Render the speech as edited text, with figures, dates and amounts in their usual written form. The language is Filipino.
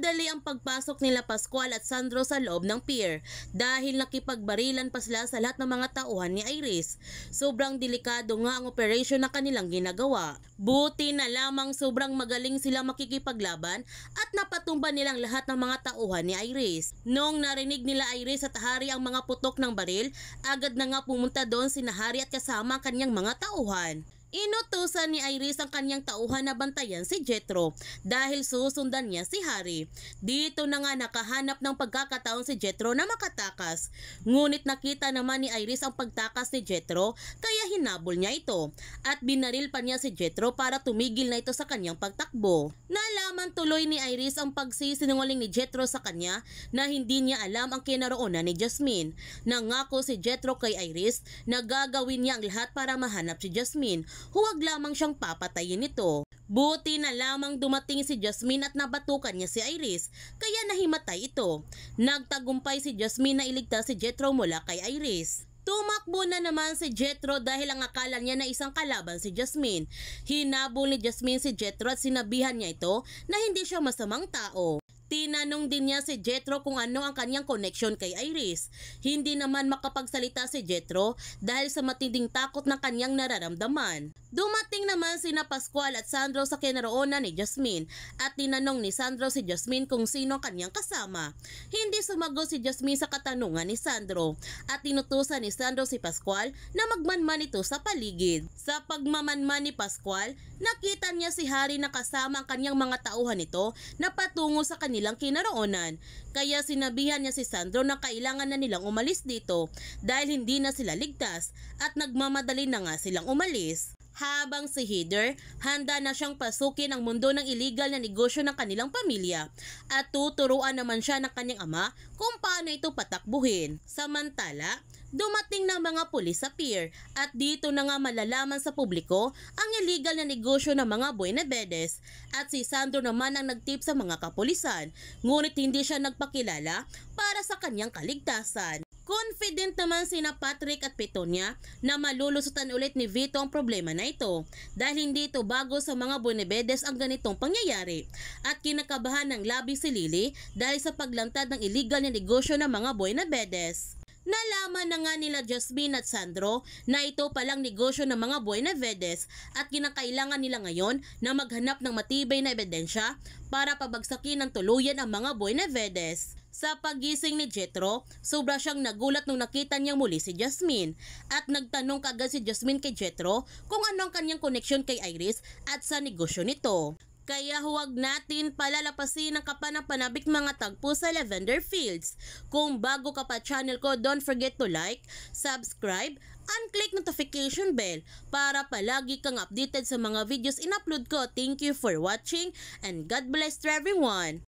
Madali ang pagpasok nila Pascual at Sandro sa loob ng pier dahil nakipagbarilan pa sila sa lahat ng mga tauhan ni Iris. Sobrang delikado nga ang operasyon na kanilang ginagawa. Buti na lamang sobrang magaling sila makikipaglaban at napatumba nilang lahat ng mga tauhan ni Iris. Noong narinig nila Iris at Hari ang mga putok ng baril, agad na nga pumunta doon si Hari at kasama ang kanyang mga tauhan. Inutusan ni Iris ang kanyang tauhan na bantayan si Jethro dahil susundan niya si Hari. Dito na nga nakahanap ng pagkakataon si Jethro na makatakas. Ngunit nakita naman ni Iris ang pagtakas ni Jethro kaya hinabol niya ito at binaril pa niya si Jethro para tumigil na ito sa kanyang pagtakbo. Nalaman tuloy ni Iris ang pagsisinungaling ni Jethro sa kanya na hindi niya alam ang kinaroonan ni Jasmine. Nangako si Jethro kay Iris na gagawin niya ang lahat para mahanap si Jasmine. Huwag lamang siyang papatayin ito. Buti na lamang dumating si Jasmine at nabatukan niya si Iris, kaya nahimatay ito. Nagtagumpay si Jasmine na iligtas si Jethro mula kay Iris. Tumakbo na naman si Jethro dahil ang akala niya na isang kalaban si Jasmine. Hinabol ni Jasmine si Jethro at sinabihan niya ito na hindi siya masamang tao. Tinanong din niya si Jethro kung ano ang kanyang connection kay Iris. Hindi naman makapagsalita si Jethro dahil sa matinding takot na kanyang nararamdaman. Dumating naman sina Pascual at Sandro sa kinaroonan ni Jasmine at tinanong ni Sandro si Jasmine kung sino kanyang kasama. Hindi sumagot si Jasmine sa katanungan ni Sandro at tinutusan ni Sandro si Pascual na magmanman ito sa paligid. Sa pagmamanman ni Pascual, nakita niya si Hari na kasama ang kanyang mga tauhan nito na patungo sa kanilang kinaroonan. Kaya sinabihan niya si Sandro na kailangan na nilang umalis dito dahil hindi na sila ligtas at nagmamadali na nga silang umalis. Habang si Heather, handa na siyang pasukin ang mundo ng illegal na negosyo ng kanilang pamilya at tuturuan naman siya ng kanyang ama kung paano ito patakbuhin. Samantala, dumating ng mga pulis sa pier at dito na nga malalaman sa publiko ang illegal na negosyo ng mga Buenavides at si Sandro naman ang nagtip sa mga kapulisan, ngunit hindi siya nagpakilala para sa kanyang kaligtasan. Confident naman sina Patrick at Petonia na malulusutan ulit ni Vito ang problema na ito dahil hindi ito bago sa mga Buenavides ang ganitong pangyayari at kinakabahan ng labi si Lily dahil sa paglantad ng illegal na negosyo ng mga Buenavides. Nalaman na nga nila Jasmine at Sandro na ito palang negosyo ng mga Buenavides at kinakailangan nila ngayon na maghanap ng matibay na ebidensya para pabagsakin ng tuluyan ang mga Buenavides. Sa pagising ni Jethro, sobra siyang nagulat nung nakita niyang muli si Jasmine at nagtanong kaagad si Jasmine kay Jethro kung ano ang kanyang koneksyon kay Iris at sa negosyo nito. Kaya huwag natin palalapasin ang kapanapanabik mga tagpo sa Lavender Fields. Kung bago ka pa channel ko, don't forget to like, subscribe, and click notification bell para palagi kang updated sa mga videos in-upload ko. Thank you for watching and God bless to everyone!